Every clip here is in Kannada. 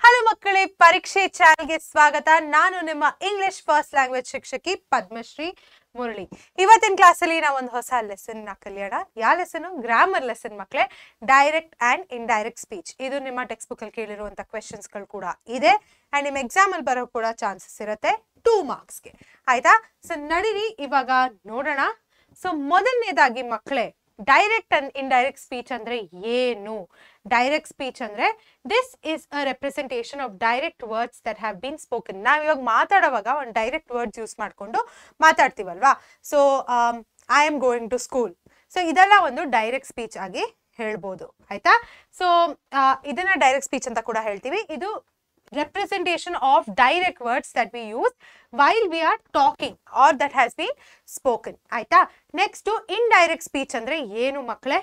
ಹಲೋ ಮಕ್ಕಳೇ, ಪರೀಕ್ಷೆ ಚಾನೆಲ್ಗೆ ಸ್ವಾಗತ. ನಾನು ನಿಮ್ಮ ಇಂಗ್ಲಿಷ್ ಫಸ್ಟ್ ಲ್ಯಾಂಗ್ವೇಜ್ ಶಿಕ್ಷಕಿ ಪದ್ಮಶ್ರೀ ಮುರಳಿ. ಇವತ್ತಿನ ಕ್ಲಾಸಲ್ಲಿ ನಾವು ಒಂದು ಹೊಸ ಲೆಸನ್ ಕಲಿಯೋಣ. ಯಾವ ಲೆಸನ್? ಗ್ರಾಮರ್ ಲೆಸನ್ ಮಕ್ಕಳೇ. Direct and indirect speech. ಇದು ನಿಮ್ಮ ಟೆಕ್ಸ್ಟ್ ಬುಕ್ ಅಲ್ಲಿ ಕೇಳಿರುವಂತ ಕ್ವೆಶನ್ಸ್ ಗಳು ಕೂಡ ಇದೆ ಅಂಡ್ ನಿಮ್ಮ ಎಕ್ಸಾಮ್ ಅಲ್ಲಿ ಬರೋ ಕೂಡ ಚಾನ್ಸಸ್ ಇರುತ್ತೆ 2 ಮಾರ್ಕ್ಸ್ಗೆ. ಆಯ್ತಾ? ಸೊ ನಡೀರಿ ಇವಾಗ ನೋಡೋಣ. ಸೊ ಮೊದಲನೇದಾಗಿ ಮಕ್ಕಳೇ, ಡೈರೆಕ್ಟ್ ಅಂಡ್ ಇಂಡೈರೆಕ್ಟ್ ಸ್ಪೀಚ್ ಅಂದ್ರೆ ಏನು? ಡೈರೆಕ್ಟ್ ಸ್ಪೀಚ್ ಅಂದ್ರೆ this is a representation of direct words that have been spoken. ನಾವ್ ಇವಾಗ ಮಾತಾಡುವಾಗ ಒಂದು ಡೈರೆಕ್ಟ್ ವರ್ಡ್ಸ್ ಯೂಸ್ ಮಾಡ್ಕೊಂಡು ಮಾತಾಡ್ತೀವಲ್ವಾ. So I am going to school. So ಇದೆಲ್ಲ ಒಂದು ಡೈರೆಕ್ಟ್ ಸ್ಪೀಚ್ ಆಗಿ ಹೇಳ್ಬೋದು. ಆಯ್ತಾ? ಸೊ ಇದನ್ನ ಡೈರೆಕ್ಟ್ ಸ್ಪೀಚ್ ಅಂತ ಕೂಡ ಹೇಳ್ತೀವಿ. ಇದು representation of direct words that we use while we are talking or that has been spoken. ಆಯ್ತಾ? ನೆಕ್ಸ್ಟ್ indirect speech ಅಂದ್ರೆ ಏನು ಮಕ್ಕಳೇ?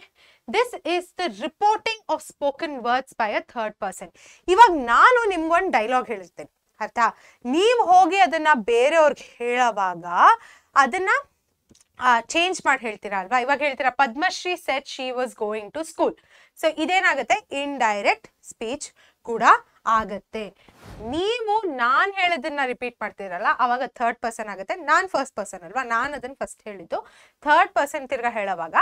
This is the reporting of spoken words by a third person. ಇವಾಗ ನಾನು ನಿಮ್ಗೊಂದು ಡೈಲಾಗ್ ಹೇಳಿರ್ತೇನೆ, ಆಯ್ತಾ? ನೀವು ಹೋಗಿ ಅದನ್ನ ಬೇರೆಯವ್ರಿಗೆ ಹೇಳುವಾಗ ಅದನ್ನ ಚೇಂಜ್ ಮಾಡಿ ಹೇಳ್ತೀರಾ ಅಲ್ವಾ. ಇವಾಗ ಹೇಳ್ತೀರಾ Padmashri said she was going to school. So ಇದೇನಾಗುತ್ತೆ? ಇಂಡೈರೆಕ್ಟ್ ಸ್ಪೀಚ್ ಕೂಡ ಆಗತ್ತೆ. ನೀವು ನಾನ್ ಹೇಳೋದನ್ನ ರಿಪೀಟ್ ಮಾಡ್ತೀರಲ್ಲ, ಅವಾಗ ಥರ್ಡ್ ಪರ್ಸನ್ ಆಗುತ್ತೆ. ನಾನ್ ಫಸ್ಟ್ ಪರ್ಸನ್ ಅಲ್ವಾ, ನಾನು ಅದನ್ನ ಫಸ್ಟ್ ಹೇಳಿದ್ದು. ಥರ್ಡ್ ಪರ್ಸನ್ ತಿರ್ಗಾ ಹೇಳೋವಾಗ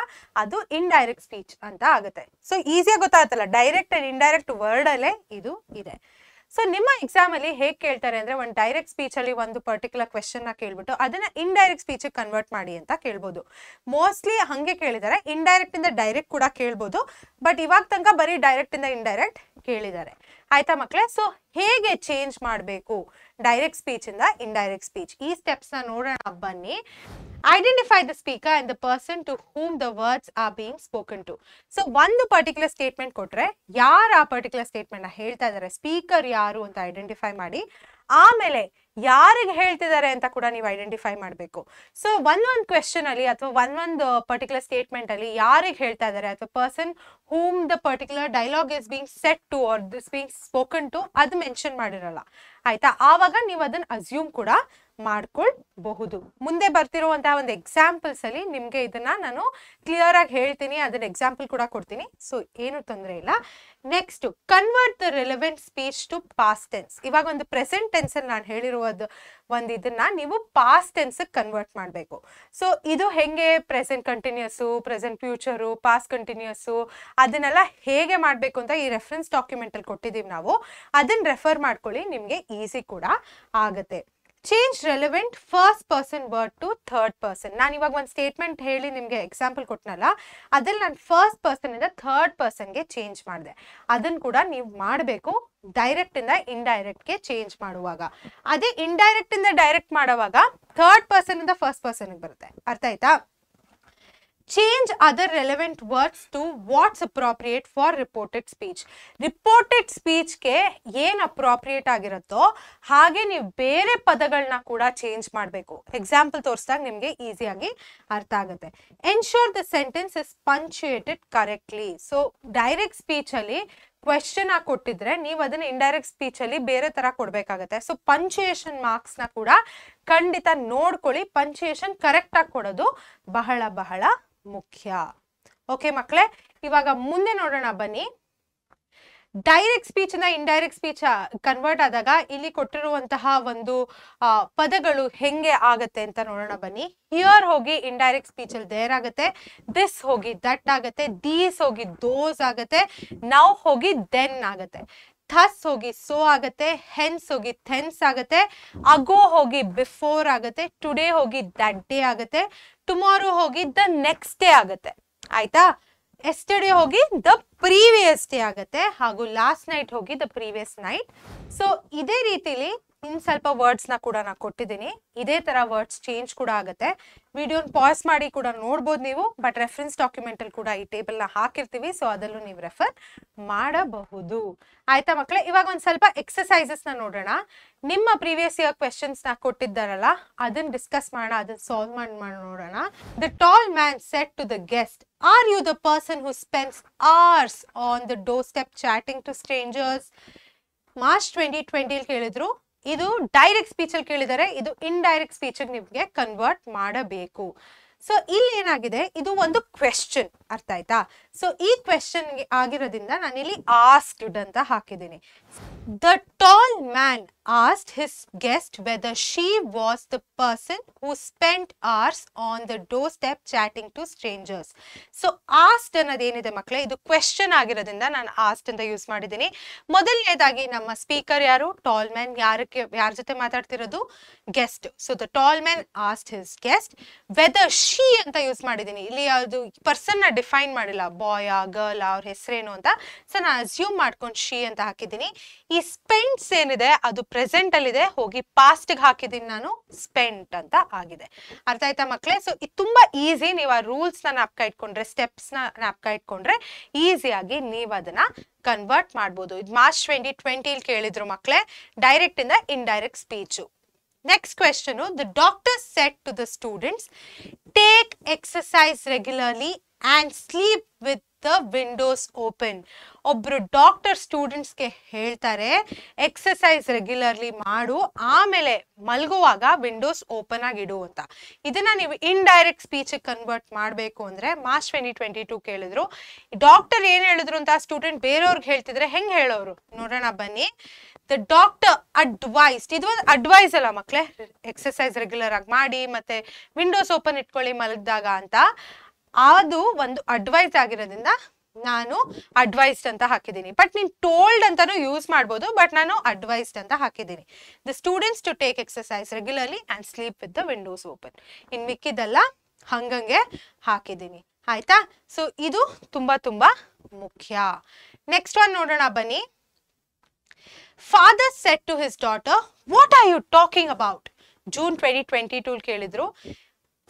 ಅದು ಇಂಡೈರೆಕ್ಟ್ ಸ್ಪೀಚ್ ಅಂತ ಆಗುತ್ತೆ. ಸೊ ಈಸಿಯಾಗಿ ಗೊತ್ತಾಗುತ್ತಲ್ಲ, ಡೈರೆಕ್ಟ್ ಅಂಡ್ ಇಂಡೈರೆಕ್ಟ್ ವರ್ಡ್ ಅಲ್ಲೇ ಇದು ಇದೆ. ಸೊ ನಿಮ್ಮ ಎಕ್ಸಾಮ್ ಅಲ್ಲಿ ಹೇಗೆ ಕೇಳ್ತಾರೆ ಅಂದ್ರೆ, ಒಂದು ಡೈರೆಕ್ಟ್ ಸ್ಪೀಚ್ ಅಲ್ಲಿ ಒಂದು ಪರ್ಟಿಕ್ಯುಲರ್ ಕ್ವೆಶನ್ ನ ಕೇಳ್ಬಿಟ್ಟು ಅದನ್ನ ಇಂಡೈರೆಕ್ಟ್ ಸ್ಪೀಚ್ ಕನ್ವರ್ಟ್ ಮಾಡಿ ಅಂತ ಕೇಳ್ಬೋದು. ಮೋಸ್ಟ್ಲಿ ಹಂಗೆ ಕೇಳಿದ್ದಾರೆ. ಇಂಡೈರೆಕ್ಟ್ ಇಂದ ಡೈರೆಕ್ಟ್ ಕೂಡ ಕೇಳ್ಬೋದು, ಬಟ್ ಇವಾಗ ತನಕ ಬರೀ ಡೈರೆಕ್ಟ್ ಇಂದ ಇಂಡೈರೆಕ್ಟ್ ಕೇಳಿದ್ದಾರೆ. ಆಯ್ತಾ ಮಕ್ಕಳೇ? ಸೊ ಹೇಗೆ ಚೇಂಜ್ ಮಾಡಬೇಕು ಡೈರೆಕ್ಟ್ ಸ್ಪೀಚ್ ಇಂದ ಇಂಡೈರೆಕ್ಟ್ ಸ್ಪೀಚ್, ಈ ಸ್ಟೆಪ್ಸ್ ನ ನೋಡೋಣ ಬನ್ನಿ. Identify the speaker and the person to whom the words are being spoken to. So ಒಂದು ಪರ್ಟಿಕ್ಯುಲರ್ ಸ್ಟೇಟ್ಮೆಂಟ್ ಕೊಟ್ರೆ ಯಾರು ಆ ಪರ್ಟಿಕ್ಯುಲರ್ ಸ್ಟೇಟ್ಮೆಂಟ್ ನ ಹೇಳ್ತಾ ಇದ್ದಾರೆ, ಸ್ಪೀಕರ್ ಯಾರು ಅಂತ ಐಡೆಂಟಿಫೈ ಮಾಡಿ, ಆಮೇಲೆ ಯಾರಿಗೆ ಹೇಳ್ತಿದ್ದಾರೆ ಅಂತ ಕೂಡ ನೀವು ಐಡೆಂಟಿಫೈ ಮಾಡಬೇಕು. ಸೊ ಒಂದೊಂದು ಕ್ವೆಶನ್ ಅಲ್ಲಿ ಅಥವಾ ಒಂದೊಂದು ಪರ್ಟಿಕ್ಯುಲರ್ ಸ್ಟೇಟ್ಮೆಂಟ್ ಅಲ್ಲಿ ಯಾರಿಗೆ ಹೇಳ್ತಾ ಇದ್ದಾರೆ ಅಥವಾ person whom the particular dialogue is being set to or this being spoken to ಅದು ಮೆನ್ಷನ್ ಮಾಡಿರಲ್ಲ. ಆಯ್ತಾ? ಆವಾಗ ನೀವು ಅದನ್ನ ಅಸ್ಯೂಮ್ ಕೂಡ ಮಾಡ್ಕೊಳ್ಬಹುದು. ಮುಂದೆ ಬರ್ತಿರುವಂತಹ ಒಂದು ಎಕ್ಸಾಂಪಲ್ಸ್ ಅಲ್ಲಿ ನಿಮ್ಗೆ ಇದನ್ನ ನಾನು ಕ್ಲಿಯರ್ ಆಗಿ ಹೇಳ್ತೀನಿ, ಅದನ್ನ ಎಕ್ಸಾಂಪಲ್ ಕೂಡ ಕೊಡ್ತೀನಿ. ಸೊ ಏನು ತೊಂದರೆ ಇಲ್ಲ. Next, convert the relevant speech to past tense. ಇವಾಗ ಒಂದು ಪ್ರೆಸೆಂಟ್ ಟೆನ್ಸ್ ಅಲ್ಲಿ ನಾನು ಹೇಳಿರುವುದು ಒಂದು ಇದನ್ನ ನೀವು ಪಾಸ್ಟ್ ಟೆನ್ಸ್ ಕನ್ವರ್ಟ್ ಮಾಡಬೇಕು. ಸೊ ಇದು ಹೆಂಗೆ present continuous, present future, past continuous ಅದನ್ನೆಲ್ಲ ಹೇಗೆ ಮಾಡಬೇಕು ಅಂತ ಈ ರೆಫರೆನ್ಸ್ ಡಾಕ್ಯುಮೆಂಟ್ ಅಲ್ಲಿ ಕೊಟ್ಟಿದ್ದೀವಿ ನಾವು. ಅದನ್ನ ರೆಫರ್ ಮಾಡ್ಕೊಳ್ಳಿ, ನಿಮ್ಗೆ ಈಸಿ ಕೂಡ ಆಗುತ್ತೆ. Change relevant first person word to third person. ನಾನು ಇವಾಗ ಒಂದು ಸ್ಟೇಟ್ಮೆಂಟ್ ಹೇಳಿ ನಿಮ್ಗೆ ಎಕ್ಸಾಂಪಲ್ ಕೊಟ್ಟನಲ್ಲ, ಅದ್ರಲ್ಲಿ ನಾನು ಫಸ್ಟ್ ಪರ್ಸನ್ ಇಂದ ಥರ್ಡ್ ಪರ್ಸನ್ಗೆ ಚೇಂಜ್ ಮಾಡಿದೆ. ಅದನ್ನ ಕೂಡ ನೀವು ಮಾಡಬೇಕು ಡೈರೆಕ್ಟ್ ಇಂದ ಇಂಡೈರೆಕ್ಟ್ ಗೆ ಚೇಂಜ್ ಮಾಡುವಾಗ. ಅದೇ ಇಂಡೈರೆಕ್ಟ್ ಇಂದ ಡೈರೆಕ್ಟ್ ಮಾಡುವಾಗ ಥರ್ಡ್ ಪರ್ಸನ್ ಇಂದ ಫಸ್ಟ್ ಪರ್ಸನ್ ಬರುತ್ತೆ. ಅರ್ಥ ಆಯ್ತಾ? Change other relevant words to what's appropriate for reported speech. Reported ಸ್ಪೀಚ್ಗೆ ಏನು ಅಪ್ರಾಪ್ರಿಯೇಟ್ ಆಗಿರುತ್ತೋ ಹಾಗೆ ನೀವು ಬೇರೆ ಪದಗಳನ್ನ ಕೂಡ ಚೇಂಜ್ ಮಾಡಬೇಕು. ಎಕ್ಸಾಂಪಲ್ ತೋರಿಸಿದಾಗ ನಿಮಗೆ ಈಸಿಯಾಗಿ ಅರ್ಥ ಆಗುತ್ತೆ. Ensure the sentence is punctuated correctly. So direct speech ಅಲ್ಲಿ ಕ್ವೆಶ್ಚನ್ ಆಗಿ ಕೊಟ್ಟಿದ್ರೆ ನೀವು ಅದನ್ನ ಇಂಡೈರೆಕ್ಟ್ ಸ್ಪೀಚ್ ಅಲ್ಲಿ ಬೇರೆ ತರ ಕೊಡ್ಬೇಕಾಗತ್ತೆ. ಸೊ ಪಂಚುಯೇಷನ್ ಮಾರ್ಕ್ಸ್ ನ ಕೂಡ ಖಂಡಿತ ನೋಡ್ಕೊಳ್ಳಿ. ಪಂಚುಯೇಷನ್ ಕರೆಕ್ಟ್ ಆಗಿ ಕೊಡೋದು ಬಹಳ ಬಹಳ ಮುಖ್ಯ. ಓಕೆ ಮಕ್ಕಳೇ, ಇವಾಗ ಮುಂದೆ ನೋಡೋಣ ಬನ್ನಿ. ಡೈರೆಕ್ಟ್ ಸ್ಪೀಚ್ ಇಂದ ಇಂಡೈರೆಕ್ಟ್ ಸ್ಪೀಚ್ ಕನ್ವರ್ಟ್ ಆದಾಗ ಇಲ್ಲಿ ಕೊಟ್ಟಿರುವಂತಹ ಒಂದು ಪದಗಳು ಹೆಂಗೆ ಆಗತ್ತೆ ಅಂತ ನೋಡೋಣ ಬನ್ನಿ. ಹಿಯರ್ ಹೋಗಿ ಇಂಡೈರೆಕ್ಟ್ ಸ್ಪೀಚ್ ಅಲ್ಲಿ ದೇರ್ ಆಗುತ್ತೆ, ದಿಸ್ ಹೋಗಿ ದಟ್ ಆಗುತ್ತೆ, ದೀಸ್ ಹೋಗಿ ದೋಸ್ ಆಗುತ್ತೆ, ನೌ ಹೋಗಿ ದೆನ್ ಆಗುತ್ತೆ, ಥಸ್ ಹೋಗಿ ಸೋ ಆಗುತ್ತೆ, ಹೆನ್ಸ್ ಹೋಗಿ ಥೆನ್ಸ್ ಆಗುತ್ತೆ, ಅಗೋ ಹೋಗಿ ಬಿಫೋರ್ ಆಗುತ್ತೆ, ಟುಡೇ ಹೋಗಿ ದಟ್ ಡೇ ಆಗುತ್ತೆ, ಟುಮಾರೋ ಹೋಗಿ ದ ನೆಕ್ಸ್ಟ್ ಡೇ ಆಗುತ್ತೆ. ಆಯ್ತಾ? ಎಸ್ಟರ್ಡೇ ಹೋಗಿ ದ ಪ್ರೀವಿಯಸ್ ಡೇ ಆಗುತ್ತೆ, ಹಾಗೂ ಲಾಸ್ಟ್ ನೈಟ್ ಹೋಗಿ ದ ಪ್ರೀವಿಯಸ್ ನೈಟ್. ಸೊ ಇದೇ ರೀತಿಲಿ ಇನ್ ಸ್ವಲ್ಪ ವರ್ಡ್ಸ್ ನ ಕೂಡ ನಾನು ಕೊಟ್ಟಿದ್ದೀನಿ. ಇದೇ ತರ ವರ್ಡ್ಸ್ ಚೇಂಜ್ ಕೂಡ ಆಗುತ್ತೆ. ವಿಡಿಯೋನ ಪಾಸ್ ಮಾಡಿ ಕೂಡ ನೋಡ್ಬೋದು ನೀವು, ಬಟ್ ರೆಫರೆನ್ಸ್ ಡಾಕ್ಯುಮೆಂಟ್ ಅಲ್ಲಿ ಕೂಡ ಈ ಟೇಬಲ್ ನ ಹಾಕಿರ್ತೀವಿ. ಸೊ ಅದಲ್ಲೂ ನೀವು ರೆಫರ್ ಮಾಡಬಹುದು. ಆಯ್ತಾ ಮಕ್ಕಳೇ? ಇವಾಗ ಒಂದ್ ಸ್ವಲ್ಪ ಎಕ್ಸಸೈಸಸ್ ನ ನೋಡೋಣ. ನಿಮ್ಮ ಪ್ರೀವಿಯಸ್ ಇಯರ್ ಕ್ವೆಶನ್ಸ್ ನ ಕೊಟ್ಟಿದ್ದಾರಲ್ಲ, ಅದನ್ನ ಡಿಸ್ಕಸ್ ಮಾಡೋಣ, ಅದನ್ನ ಸಾಲ್ವ್ ಮಾಡಿ ನೋಡೋಣ. The tall man said to the guest, are you the person who spends hours on the doorstep chatting to strangers? March 2020 ಕೇಳಿದ್ರು. ಇದು ಡೈರೆಕ್ಟ್ ಸ್ಪೀಚ್ ಅಲ್ಲಿ ಕೇಳಿದರೆ, ಇದು ಇಂಡೈರೆಕ್ಟ್ ಸ್ಪೀಚ್ ನಿಮ್ಗೆ ಕನ್ವರ್ಟ್ ಮಾಡಬೇಕು. ಸೊ ಇಲ್ಲಿ ಏನಾಗಿದೆ, ಇದು ಒಂದು ಕ್ವೆಶ್ಚನ್, ಅರ್ಥ ಆಯ್ತಾ? ಸೊ ಈ ಕ್ವೆಶ್ಚನ್ ಆಗಿರೋದ್ರಿಂದ ನಾನು ಇಲ್ಲಿ ಆಸ್ಕ್ಡ್ ಅಂತ ಹಾಕಿದ್ದೀನಿ. The tall man asked his guest whether she was the person who spent hours on the doorstep chatting to strangers. So asked ಅನ್ನೋದೇನಿದೆ ಮಕ್ಕಳೇ, ಇದು ಕ್ವೆಶ್ಚನ್ ಆಗಿರೋದ್ರಿಂದ ನಾನು ಆಸ್ಡ್ ಅಂತ ಯೂಸ್ ಮಾಡಿದ್ದೀನಿ. ಮೊದಲನೇದಾಗಿ ನಮ್ಮ ಸ್ಪೀಕರ್ ಯಾರು? Tall man. ಯಾರ ಜೊತೆ ಮಾತಾಡ್ತಿರೋದು? Guest. So the tall man asked his guest whether she ಅಂತ ಯೂಸ್ ಮಾಡಿದ್ದೀನಿ. ಇಲ್ಲಿ ಯಾವುದು ಪರ್ಸನ್ ನ ಡಿಫೈನ್ ಮಾಡಿಲ್ಲ, ಬಾಯ್ ಗರ್ಲ್ ಅವ್ರ ಹೆಸರೇನು ಅಂತ. ಸೊ ನಾನು ಅಸ್ಯೂಮ್ ಮಾಡ್ಕೊಂಡು ಶಿ ಅಂತ ಹಾಕಿದ್ದೀನಿ. ಈ ಸ್ಪೆಂಟ್ಸ್ ಏನಿದೆ ಅದು ಪ್ರೆಸೆಂಟ್ ಅಲ್ಲಿ ಇದೆ, ಹೋಗಿ ಪಾಸ್ಟ್ ಗೆ ಹಾಕಿದ್ದೀನಿ ನಾನು, ಸ್ಪೆಂಟ್ ಅಂತ ಆಗಿದೆ. ಅರ್ಥ ಆಯ್ತಾ ಮಕ್ಕಳೇ? ಸೊ ಇದು ತುಂಬಾ ಈಸಿ. ನೀವು ಆ ರೂಲ್ಸ್ ನ ಜ್ಞಾಪಕ ಇಟ್ಕೊಂಡ್ರೆ, ಸ್ಟೆಪ್ಸ್ ನ ಜ್ಞಾಪಕ ಇಟ್ಕೊಂಡ್ರೆ ಈಸಿಯಾಗಿ ನೀವು ಅದನ್ನ ಕನ್ವರ್ಟ್ ಮಾಡ್ಬೋದು. ಇದು ಮಾರ್ಚ್ 2020 ಕೇಳಿದ್ರು ಮಕ್ಕಳೇ, ಡೈರೆಕ್ಟ್ ಇಂದ indirect speech. Next question, the doctor said to the students take exercise regularly and sleep with the windows open. ಒಬ್ರು ಡಾಕ್ಟರ್ ಸ್ಟೂಡೆಂಟ್ಸ್ಗೆ ಹೇಳ್ತಾರೆ ಎಕ್ಸರ್ಸೈಸ್ ರೆಗ್ಯುಲರ್ಲಿ ಮಾಡು, ಆಮೇಲೆ ಮಲ್ಗುವಾಗ ವಿಂಡೋಸ್ ಓಪನ್ ಆಗಿಡು ಅಂತ. ಇದನ್ನ ನೀವು ಇಂಡೈರೆಕ್ಟ್ ಸ್ಪೀಚ್ ಕನ್ವರ್ಟ್ ಮಾಡಬೇಕು ಅಂದ್ರೆ ಮಾರ್ಚ್ 2022 ಕೇಳಿದ್ರು. ಡಾಕ್ಟರ್ ಏನ್ ಹೇಳಿದ್ರು ಅಂತ ಸ್ಟೂಡೆಂಟ್ ಬೇರೆಯವ್ರಿಗೆ ಹೇಳ್ತಿದ್ರೆ ಹೆಂಗ್ ಹೇಳೋರು ನೋಡೋಣ ಬನ್ನಿ. ದ ಡಾಕ್ಟರ್ ಅಡ್ವೈಸ್ಡ್, ಇದು ಒಂದು ಅಡ್ವೈಸ್ ಅಲ್ಲ ಮಕ್ಕಳೇ, ಎಕ್ಸರ್ಸೈಸ್ ರೆಗ್ಯುಲರ್ ಆಗಿ ಮಾಡಿ ಮತ್ತೆ ವಿಂಡೋಸ್ ಓಪನ್ ಇಟ್ಕೊಳ್ಳಿ ಮಲಗಿದಾಗ ಅಂತ. ಅದು ಒಂದು ಅಡ್ವೈಸ್ ಆಗಿರೋದ್ರಿಂದ ನಾನು ಅಡ್ವೈಸ್ಡ್ ಅಂತ ಹಾಕಿದ್ದೀನಿ. ಬಟ್ ನೀನು ಟೋಲ್ಡ್ ಅಂತಾನು ಯೂಸ್ ಮಾಡ್ಬೋದು, ಬಟ್ ನಾನು ಅಡ್ವೈಸ್ಡ್ ಅಂತ ಹಾಕಿದ್ದೀನಿ. The students to take exercise regularly and sleep with the windows open. ಇನ್ ಮಿಕ್ಕಿದೆಲ್ಲ ಹಂಗಂಗೆ ಹಾಕಿದ್ದೀನಿ. ಆಯ್ತಾ? ಸೊ ಇದು ತುಂಬಾ ತುಂಬಾ ಮುಖ್ಯ. ನೆಕ್ಸ್ಟ್ ಒನ್ ನೋಡೋಣ ಬನ್ನಿ. Father said to his daughter what are you talking about. June 2022 ಕೇಳಿದ್ರು.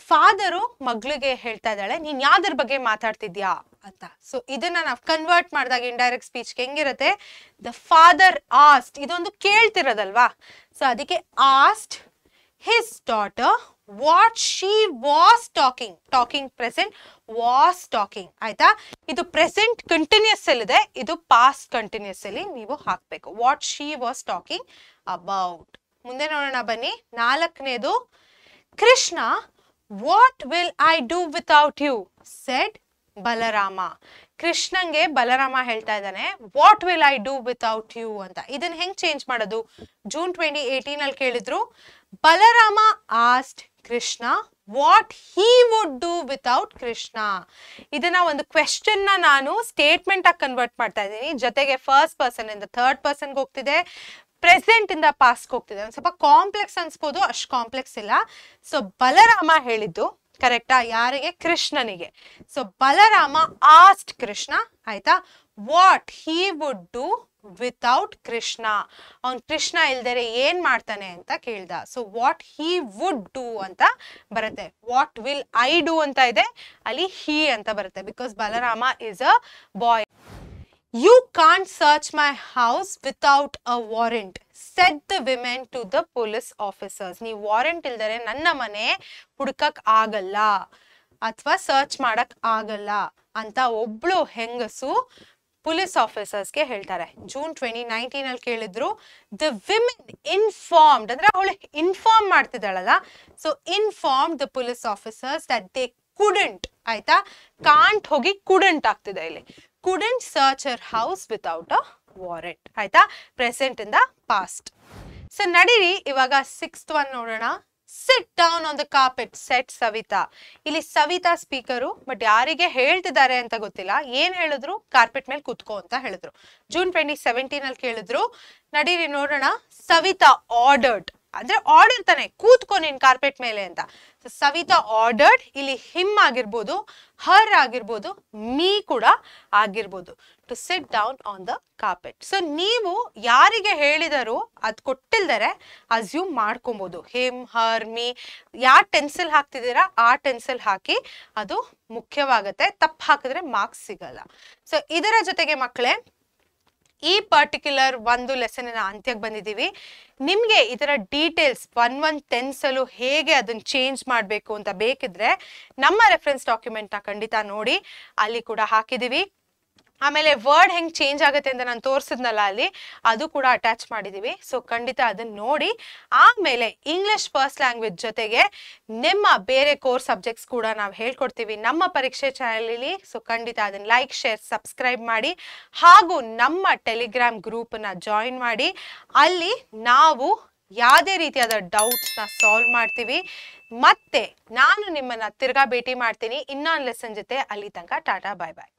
ಫಾದರು ಮಗಳಿಗೆ ಹೇಳ್ತಾ ಇದ್ದಾಳೆ, ನೀನ್ ಯಾವ್ದ್ರ ಬಗ್ಗೆ ಮಾತಾಡ್ತಿದ್ಯಾ ಅಂತ. ಸೊ ಇದನ್ನ ನಾವು ಕನ್ವರ್ಟ್ ಮಾಡಿದಾಗ ಇಂಡೈರೆಕ್ಟ್ ಸ್ಪೀಚ್ ಹೆಂಗಿರುತ್ತೆ? ದ ಫಾದರ್ ಆಸ್ಡ್, ಇದೊಂದು ಕೇಳ್ತಿರೋದಲ್ವಾ, ಸೊ ಅದಕ್ಕೆ asked his daughter what she was talking. Talking present, was talking. ಆಯ್ತಾ? ಇದು ಪ್ರೆಸೆಂಟ್ ಕಂಟಿನ್ಯೂಸ್ ಅಲ್ಲಿ ಇದೆ, ಇದು ಪಾಸ್ಟ್ ಕಂಟಿನ್ಯೂಸ್ ಅಲ್ಲಿ ನೀವು ಹಾಕ್ಬೇಕು. What she was talking about. ಮುಂದೆ ನೋಡೋಣ ಬನ್ನಿ. ನಾಲ್ಕನೇದು, Krishna what will I do without you said Balarama. ಕೃಷ್ಣಂಗೆ ಬಲರಾಮ ಹೇಳ್ತಾ ಇದ್ದಾನೆ what will I do without you ಅಂತ. ಇದನ್ನ ಹೆಂಗ್ ಚೇಂಜ್ ಮಾಡೋದು? ಜೂನ್ 2018 ಅಲ್ಲಿ ಕೇಳಿದ್ರು. Balarama asked Krishna what he would do without Krishna. ಇದನ್ನ ಒಂದು ಕ್ವೆಶ್ಚನ್ ನ ನಾನು ಸ್ಟೇಟ್ಮೆಂಟ್ ಆಗಿ ಕನ್ವರ್ಟ್ ಮಾಡ್ತಾ ಇದ್ದೀನಿ. ಜೊತೆಗೆ ಫಸ್ಟ್ ಪರ್ಸನ್ ಇಂದ ಥರ್ಡ್ ಪರ್ಸನ್ಗೆ ಹೋಗ್ತಿದೆ, ಪ್ರೆಸೆಂಟ್ ಇಂದ ಪಾಸ್ಟ್ ಹೋಗ್ತಿದೆ. ಒಂದ್ ಸ್ವಲ್ಪ ಕಾಂಪ್ಲೆಕ್ಸ್ ಅನ್ಸ್ಬೋದು, ಅಷ್ಟು ಕಾಂಪ್ಲೆಕ್ಸ್ ಇಲ್ಲ. ಸೊ ಬಲರಾಮ ಹೇಳಿದ್ದು ಕರೆಕ್ಟಾ? ಯಾರಿಗೆ? ಕೃಷ್ಣನಿಗೆ. ಸೊ ಬಲರಾಮ ಆಸ್ಡ್ ಕೃಷ್ಣ, ಆಯ್ತಾ, what he would do without Krishna. ಅವ್ನ್ ಕೃಷ್ಣ ಇಲ್ದರೆ ಏನ್ ಮಾಡ್ತಾನೆ ಅಂತ ಕೇಳ್ದ. So what he would do ಅಂತ ಬರುತ್ತೆ. ವಾಟ್ ವಿಲ್ ಐ ಡೂ ಅಂತ ಇದೆ, ಅಲ್ಲಿ ಹಿ ಅಂತ ಬರುತ್ತೆ, because Balarama is a boy. You can't search my house without a warrant, said the women to the police officers. ನೀವು ವಾರೆಂಟ್ ಇಲ್ದರೆ ನನ್ನ ಮನೆ ಹುಡುಕಕ್ ಆಗಲ್ಲ ಅಥವಾ ಸರ್ಚ್ ಮಾಡಕ್ ಆಗಲ್ಲ ಅಂತ ಒಬ್ಳು ಹೆಂಗಸು ಪೊಲೀಸ್ ಆಫೀಸರ್ಸ್ಗೆ ಹೇಳ್ತಾರೆ. ಜೂನ್ 2019 ಅಲ್ಲಿ ಕೇಳಿದ್ರು. ದ ವಿಮೆನ್ ಇನ್ಫಾರ್ಮ್ಡ್ ಅಂದ್ರೆ ಅವಳು ಇನ್ಫಾರ್ಮ್ ಮಾಡ್ತಿದ್ದಾಳಲ್ಲ, so inform the police officers that they couldn't. ಆಯ್ತಾ? ಕಾಂಟ್ ಹೋಗಿ ಕುಡಂಟ್ ಆಗ್ತಿದೆ ಇಲ್ಲಿ. Couldn't search her house without a warrant. ಆಯ್ತಾ? ಪ್ರೆಸೆಂಟ್ ಇಂದ ಪಾಸ್ಟ್. ಸೊ ನಡೀರಿ ಇವಾಗ 6th ಒನ್ ನೋಡೋಣ. Sit down on the carpet said Savita. ಇಲ್ಲಿ ಸವಿತಾ ಸ್ಪೀಕರು, ಬಟ್ ಯಾರಿಗೆ ಹೇಳ್ತಿದ್ದಾರೆ ಅಂತ ಗೊತ್ತಿಲ್ಲ. ಏನ್ ಹೇಳಿದ್ರು? ಕಾರ್ಪೆಟ್ ಮೇಲೆ ಕೂತ್ಕೋ ಅಂತ ಹೇಳಿದ್ರು. ಜೂನ್ 2017 ಅಲ್ಲಿ ಕೇಳಿದ್ರು. ನಡೀರಿ ನೋಡೋಣ. ಸವಿತಾ ಆರ್ಡರ್ಡ್ ಅಂದ್ರೆ ಆರ್ಡರ್ ತಾನೆ, ಕೂತ್ಕೊ ನೀನ್ ಕಾರ್ಪೆಟ್ ಮೇಲೆ ಅಂತ. ಸವಿತಾ ಆರ್ಡರ್ಡ್, ಇಲ್ಲಿ ಹಿಮ್ ಆಗಿರ್ಬೋದು, ಹರ್ ಆಗಿರ್ಬೋದು, ಮೀ ಕೂಡ ಆಗಿರ್ಬೋದು, to sit down on the carpet. So ನೀವು ಯಾರಿಗೆ ಹೇಳಿದಾರೋ ಅದ್ ಕೊಟ್ಟಿಲ್ದರೆ ಅಸ್ಯೂಮ್ ಮಾಡ್ಕೊಬಹುದು. ಹಿಮ್, ಹರ್, ಮೀ, ಯಾವ ಟೆನ್ಸಿಲ್ ಹಾಕ್ತಿದ್ದೀರಾ ಆ ಟೆನ್ಸಿಲ್ ಹಾಕಿ, ಅದು ಮುಖ್ಯವಾಗತ್ತೆ. ತಪ್ಪು ಹಾಕಿದ್ರೆ ಮಾರ್ಕ್ಸ್ ಸಿಗಲ್ಲ. ಸೊ ಇದರ ಜೊತೆಗೆ ಮಕ್ಕಳೇ, ಈ ಪರ್ಟಿಕ್ಯುಲರ್ ಒಂದು ಲೆಸನಿನ ಅಂತ್ಯಕ್ಕೆ ಬಂದಿದ್ದೀವಿ. ನಿಮಗೆ ಇದರ ಡೀಟೇಲ್ಸ್ 1 ಟೆನ್ಸಲ್ಲೂ ಹೇಗೆ ಅದನ್ನ ಚೇಂಜ್ ಮಾಡಬೇಕು ಅಂತ ಬೇಕಿದ್ರೆ ನಮ್ಮ ರೆಫರೆನ್ಸ್ ಡಾಕ್ಯುಮೆಂಟ್ನ ಖಂಡಿತ ನೋಡಿ, ಅಲ್ಲಿ ಕೂಡ ಹಾಕಿದ್ದೀವಿ. ಆಮೇಲೆ ವರ್ಡ್ ಹೆಂಗ್ ಚೇಂಜ್ ಆಗುತ್ತೆ ಅಂತ ನಾನು ತೋರಿಸಿದ್ನಲ್ಲ ಅಲ್ಲಿ, ಅದು ಕೂಡ ಅಟ್ಯಾಚ್ ಮಾಡಿದೀವಿ. ಸೊ ಖಂಡಿತ ಅದನ್ನ ನೋಡಿ. ಆಮೇಲೆ ಇಂಗ್ಲಿಷ್ ಫಸ್ಟ್ ಲ್ಯಾಂಗ್ವೇಜ್ ಜೊತೆಗೆ ನಿಮ್ಮ ಬೇರೆ ಕೋರ್ ಸಬ್ಜೆಕ್ಟ್ಸ್ ಕೂಡ ನಾವು ಹೇಳ್ಕೊಡ್ತೀವಿ ನಮ್ಮ ಪರೀಕ್ಷೆ ಚಾನಲಲ್ಲಿ. ಸೊ ಖಂಡಿತ ಅದನ್ನ ಲೈಕ್, ಶೇರ್, ಸಬ್ಸ್ಕ್ರೈಬ್ ಮಾಡಿ. ಹಾಗೂ ನಮ್ಮ ಟೆಲಿಗ್ರಾಮ್ ಗ್ರೂಪ್ನ ಜಾಯಿನ್ ಮಾಡಿ. ಅಲ್ಲಿ ನಾವು ಯಾವುದೇ ರೀತಿಯಾದ ಡೌಟ್ಸ್ನ ಸಾಲ್ವ್ ಮಾಡ್ತೀವಿ. ಮತ್ತೆ ನಾನು ನಿಮ್ಮನ್ನ ತಿರ್ಗಾ ಭೇಟಿ ಮಾಡ್ತೀನಿ ಇನ್ನೊಂದು ಲೆಸನ್ ಜೊತೆ. ಅಲ್ಲಿ ತನಕ ಟಾಟಾ, ಬಾಯ್ ಬಾಯ್.